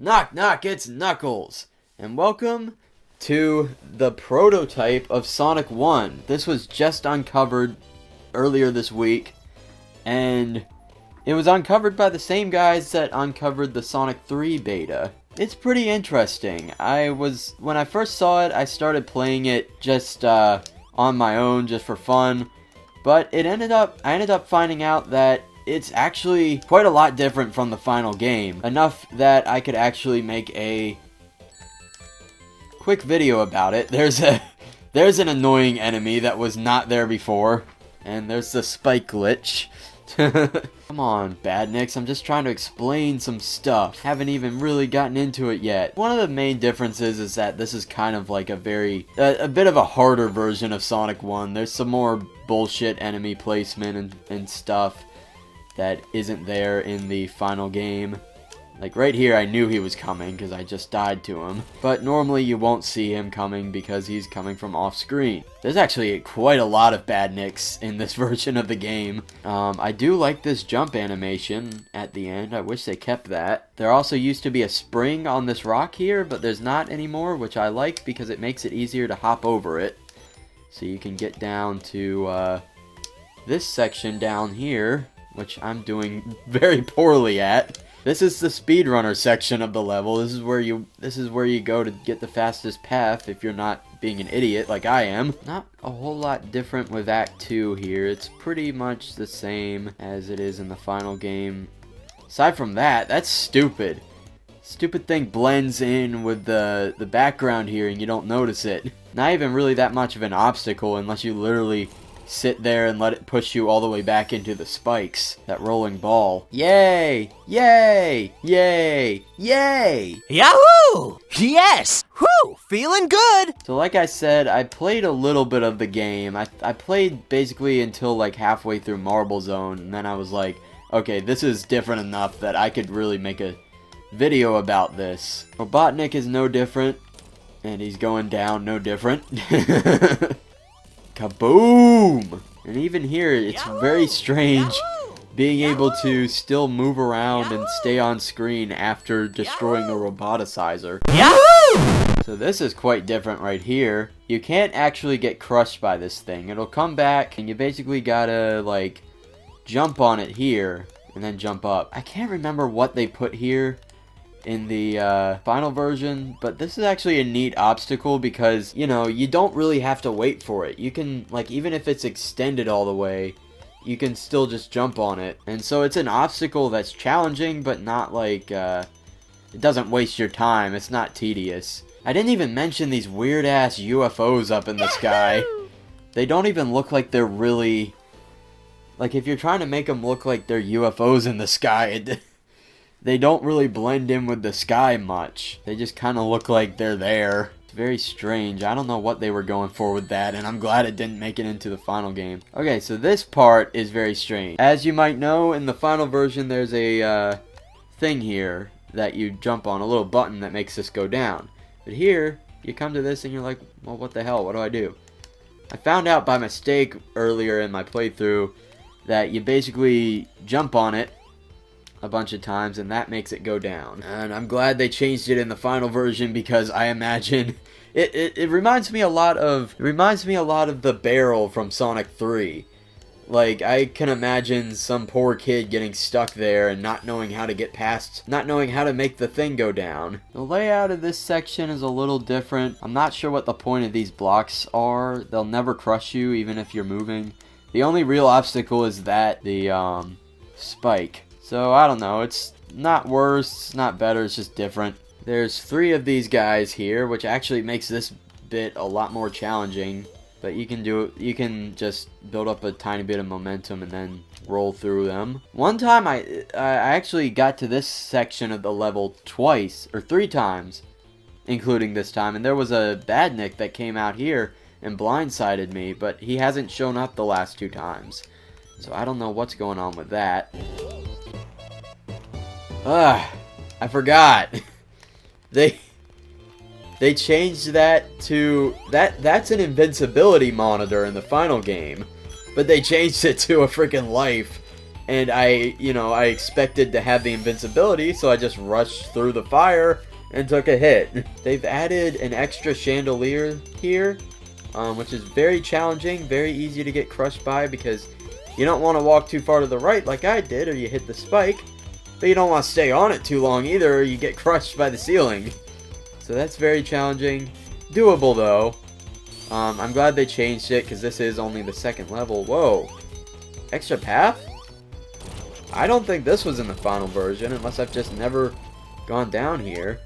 Knock knock, it's Knuckles, and welcome to the prototype of Sonic 1. This was just uncovered earlier this week, and it was uncovered by the same guys that uncovered the Sonic 3 beta. It's pretty interesting. When I first saw it, I started playing it just on my own, just for fun, but I ended up finding out that it's actually quite a lot different from the final game. Enough that I could actually make a quick video about it. There's an annoying enemy that was not there before. And there's the spike glitch. Come on, Badniks, I'm just trying to explain some stuff. Haven't even really gotten into it yet. One of the main differences is that this is kind of like a bit of a harder version of Sonic 1. There's some more bullshit enemy placement and stuff that isn't there in the final game. Like right here, I knew he was coming because I just died to him. But normally you won't see him coming because he's coming from off screen. There's actually quite a lot of Badniks in this version of the game. I do like this jump animation at the end. I wish they kept that. There also used to be a spring on this rock here, but there's not anymore, which I like because it makes it easier to hop over it. So you can get down to this section down here, which I'm doing very poorly at. This is the speedrunner section of the level. This is where you go to get the fastest path if you're not being an idiot like I am. Not a whole lot different with Act 2 here. It's pretty much the same as it is in the final game. Aside from that, that's stupid. Stupid thing blends in with the background here and you don't notice it. Not even really that much of an obstacle unless you literally sit there and let it push you all the way back into the spikes. That rolling ball. Yay! Yay! Yay! Yay! Yahoo! Yes! Whew! Feeling good! So like I said, I played a little bit of the game. I played basically until like halfway through Marble Zone, and then I was like, okay, this is different enough that I could really make a video about this. Robotnik is no different, and he's going down no different. Kaboom! And even here, it's very strange being able to still move around and stay on screen after destroying a roboticizer. So this is quite different right here. You can't actually get crushed by this thing. It'll come back, and you basically gotta, like, jump on it here, and then jump up. I can't remember what they put here in the final version, but this is actually a neat obstacle because, you know, you don't really have to wait for it. You can, like, even if it's extended all the way, you can still just jump on it. And so it's an obstacle that's challenging, but not like, it doesn't waste your time. It's not tedious. I didn't even mention these weird-ass UFOs up in the sky. They don't even look like they're really, like, if you're trying to make them look like they're UFOs in the sky, they don't really blend in with the sky much. They just kind of look like they're there. It's very strange. I don't know what they were going for with that, and I'm glad it didn't make it into the final game. Okay, so this part is very strange. As you might know, in the final version, there's a thing here that you jump on, a little button that makes this go down. But here, you come to this and you're like, well, what the hell? What do I do? I found out by mistake earlier in my playthrough that you basically jump on it a bunch of times, and that makes it go down. And I'm glad they changed it in the final version because I imagine it reminds me a lot of the barrel from Sonic 3. Like, I can imagine some poor kid getting stuck there and not knowing how to get past, not knowing how to make the thing go down. The layout of this section is a little different. I'm not sure what the point of these blocks are. They'll never crush you even if you're moving. The only real obstacle is the spike. So, I don't know, it's not worse, it's not better, it's just different. There's 3 of these guys here, which actually makes this bit a lot more challenging. But you can just build up a tiny bit of momentum and then roll through them. One time I actually got to this section of the level twice, or 3 times, including this time. And there was a Badnik that came out here and blindsided me, but he hasn't shown up the last 2 times. So I don't know what's going on with that. I forgot. They changed that to that's an invincibility monitor in the final game, but they changed it to a freaking life, And I expected to have the invincibility, so I just rushed through the fire and took a hit. They've added an extra chandelier here, which is very challenging, very easy to get crushed by, because you don't want to walk too far to the right like I did, or you hit the spike, but you don't want to stay on it too long either, or you get crushed by the ceiling. So that's very challenging. Doable though. I'm glad they changed it, because this is only the second level. Whoa. Extra path? I don't think this was in the final version, unless I've just never gone down here.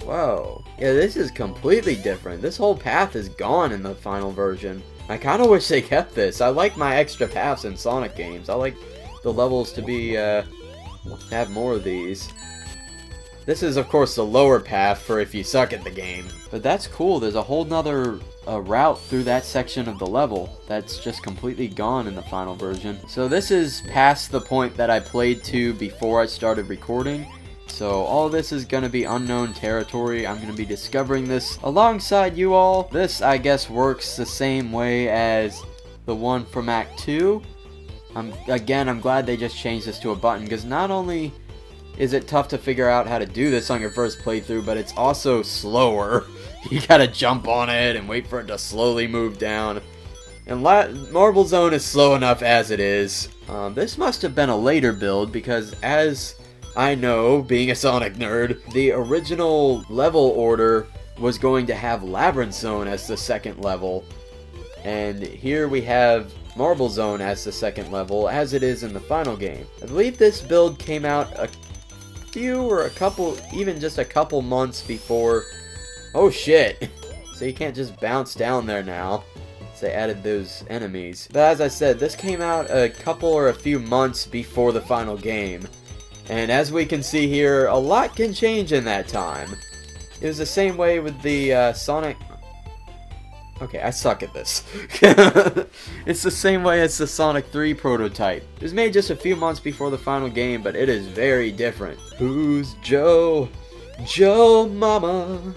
Whoa. Yeah, this is completely different. This whole path is gone in the final version. I kind of wish they kept this. I like my extra paths in Sonic games. I like the levels to be, have more of these. This is, of course, the lower path for if you suck at the game. But that's cool. There's a whole nother route through that section of the level that's just completely gone in the final version. So this is past the point that I played to before I started recording. So all this is going to be unknown territory. I'm going to be discovering this alongside you all. This, I guess, works the same way as the one from Act 2. I'm glad they just changed this to a button, because not only is it tough to figure out how to do this on your first playthrough, but it's also slower. You gotta jump on it and wait for it to slowly move down. And Marble Zone is slow enough as it is. This must have been a later build, because as I know, being a Sonic nerd, the original level order was going to have Labyrinth Zone as the second level. And here we have Marble Zone as the second level, as it is in the final game. I believe this build came out a few or a couple, even just a couple months before. Oh shit! So you can't just bounce down there now. So they added those enemies. But as I said, this came out a couple or a few months before the final game. And as we can see here, a lot can change in that time. It was the same way with the Sonic... Okay, I suck at this. It's the same way as the Sonic 3 prototype. It was made just a few months before the final game, but it is very different. Who's Joe? Joe Mama.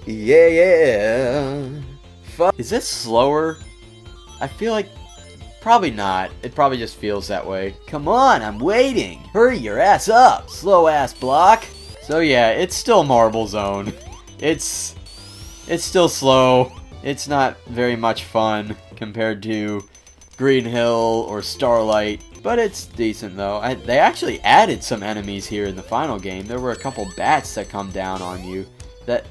Yeah, yeah. Is this slower? I feel like... Probably not. It probably just feels that way. Come on, I'm waiting. Hurry your ass up, slow ass block. So yeah, it's still Marble Zone. It's still slow. It's not very much fun compared to Green Hill or Starlight, but it's decent though. They actually added some enemies here in the final game. There were a couple bats that come down on you. That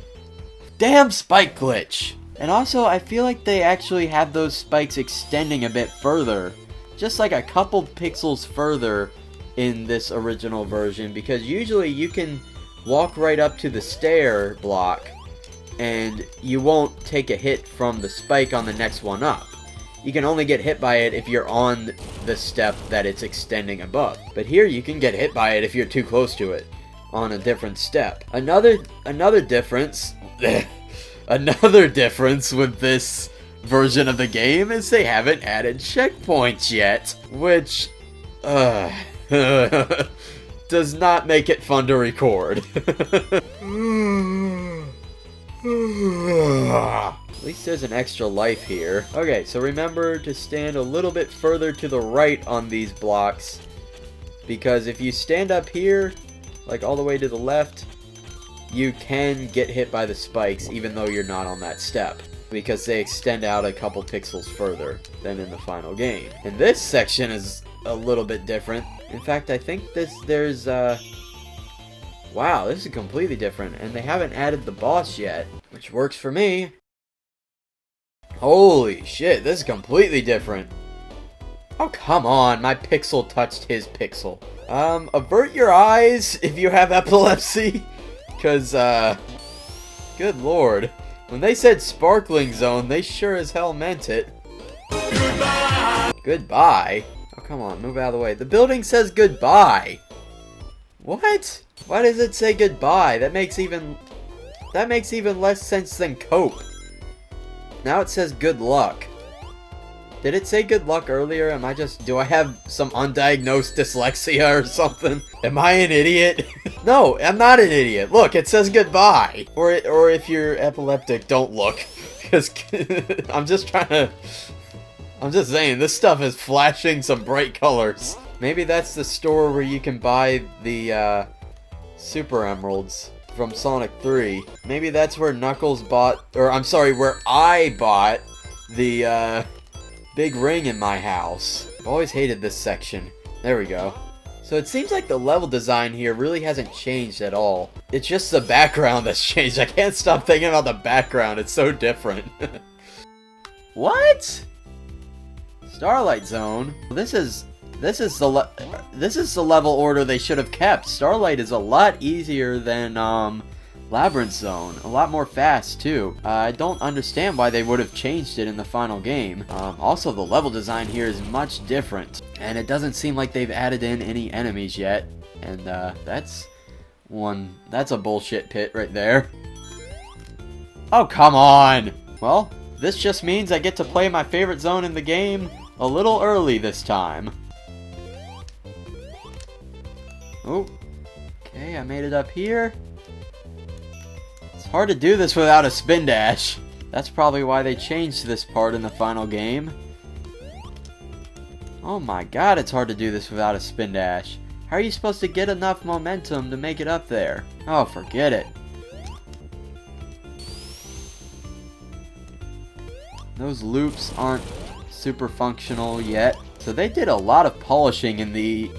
damn spike glitch. And also, I feel like they actually have those spikes extending a bit further. Just like a couple pixels further in this original version. Because usually you can walk right up to the stair block and you won't take a hit from the spike on the next one up. You can only get hit by it if you're on the step that it's extending above. But here you can get hit by it if you're too close to it on a different step. Another difference... Another difference with this version of the game is they haven't added checkpoints yet, which does not make it fun to record. At least there's an extra life here. Okay, so remember to stand a little bit further to the right on these blocks, because if you stand up here, like all the way to the left, you can get hit by the spikes even though you're not on that step, because they extend out a couple pixels further than in the final game. And this section is a little bit different. In fact, I think there's wow, this is completely different, and they haven't added the boss yet, which works for me. Holy shit, this is completely different. Oh, come on, my pixel touched his pixel. Avert your eyes if you have epilepsy. Because, good lord. When they said Sparkling Zone, they sure as hell meant it. Goodbye! Goodbye? Oh, come on, move out of the way. The building says goodbye! What? Why does it say goodbye? That makes even less sense than cope. Now it says good luck. Did it say good luck earlier? Do I have some undiagnosed dyslexia or something? Am I an idiot? No, I'm not an idiot. Look, it says goodbye. Or if you're epileptic, don't look. Because I'm just saying, this stuff is flashing some bright colors. Maybe that's the store where you can buy the Super Emeralds from Sonic 3. Maybe that's where Knuckles bought, or I'm sorry, where I bought the big ring in my house. I've always hated this section. There we go. So it seems like the level design here really hasn't changed at all. It's just the background that's changed. I can't stop thinking about the background. It's so different. What? Starlight Zone? This is the level order they should have kept. Starlight is a lot easier than Labyrinth Zone. A lot more fast too. I don't understand why they would have changed it in the final game. Also, the level design here is much different, and it doesn't seem like they've added in any enemies yet. And that's a bullshit pit right there. Oh, come on! Well, this just means I get to play my favorite zone in the game a little early this time. Oh, okay, I made it up here. It's hard to do this without a spin dash. That's probably why they changed this part in the final game. Oh my god, it's hard to do this without a spin dash. How are you supposed to get enough momentum to make it up there? Oh, forget it. Those loops aren't super functional yet. So they did a lot of polishing in the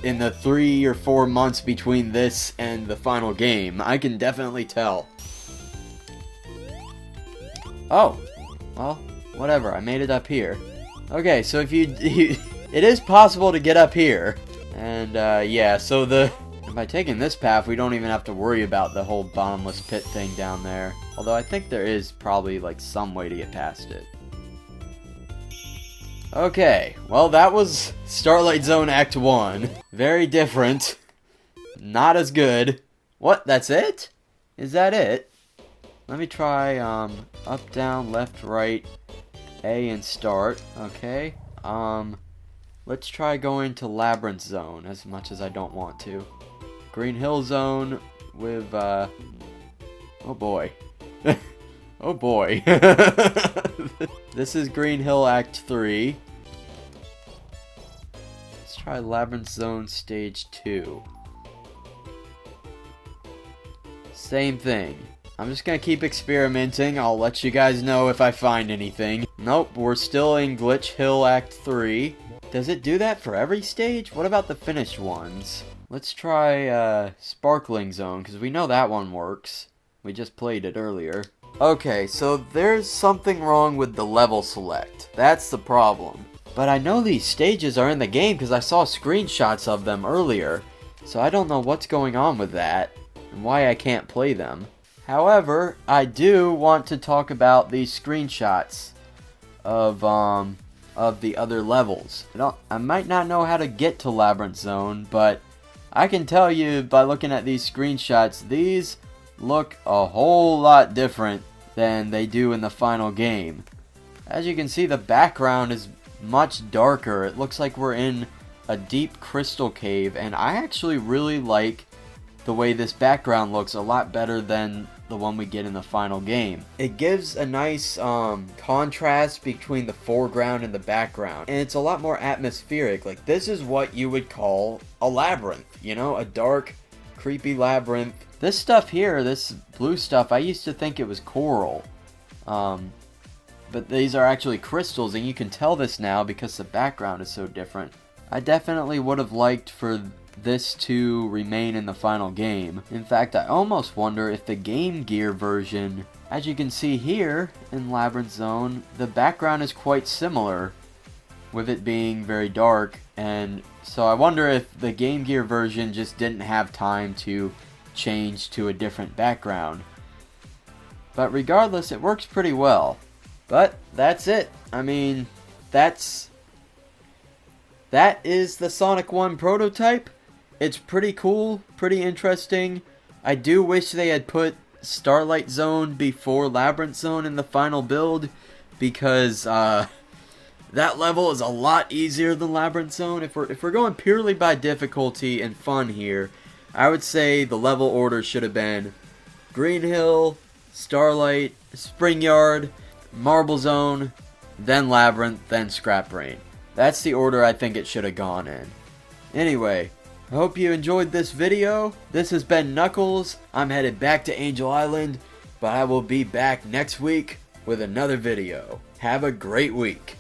3 or 4 months between this and the final game. I can definitely tell. Oh, well, whatever. I made it up here. Okay, so if it is possible to get up here. And yeah, so by taking this path, we don't even have to worry about the whole bottomless pit thing down there. Although I think there is probably like some way to get past it. Okay, well that was Starlight Zone Act 1. Very different. Not as good. What, that's it? Is that it? Let me try, up, down, left, right, A and start. Okay, let's try going to Labyrinth Zone, as much as I don't want to. Green Hill Zone with, oh boy. Oh boy. This is Green Hill Act 3. Let's try Labyrinth Zone Stage 2. Same thing. I'm just gonna keep experimenting. I'll let you guys know if I find anything. Nope, we're still in Glitch Hill Act 3. Does it do that for every stage? What about the finished ones? Let's try Sparkling Zone, because we know that one works. We just played it earlier. Okay, so there's something wrong with the level select. That's the problem. But I know these stages are in the game because I saw screenshots of them earlier. So I don't know what's going on with that and why I can't play them. However, I do want to talk about these screenshots of the other levels. I might not know how to get to Labyrinth Zone, but I can tell you by looking at these screenshots, these look a whole lot different than they do in the final game. As you can see, the background is much darker. It looks like we're in a deep crystal cave, and I actually really like the way this background looks a lot better than the one we get in the final game. It gives a nice contrast between the foreground and the background, and it's a lot more atmospheric. Like, this is what you would call a labyrinth, you know, a dark, creepy labyrinth. This stuff here, this blue stuff, I used to think it was coral, but these are actually crystals, and you can tell this now because the background is so different. I definitely would have liked for this to remain in the final game. In fact, I almost wonder if the Game Gear version, as you can see here in Labyrinth Zone, the background is quite similar, with it being very dark, and so I wonder if the Game Gear version just didn't have time to change to a different background. But regardless, it works pretty well. But that's it. I mean, that is the Sonic 1 prototype. It's pretty cool, pretty interesting. I do wish they had put Starlight Zone before Labyrinth Zone in the final build, because that level is a lot easier than Labyrinth Zone. If we're going purely by difficulty and fun here, I would say the level order should have been Green Hill, Starlight, Spring Yard, Marble Zone, then Labyrinth, then Scrap Brain. That's the order I think it should have gone in. Anyway, I hope you enjoyed this video. This has been Knuckles. I'm headed back to Angel Island, but I will be back next week with another video. Have a great week.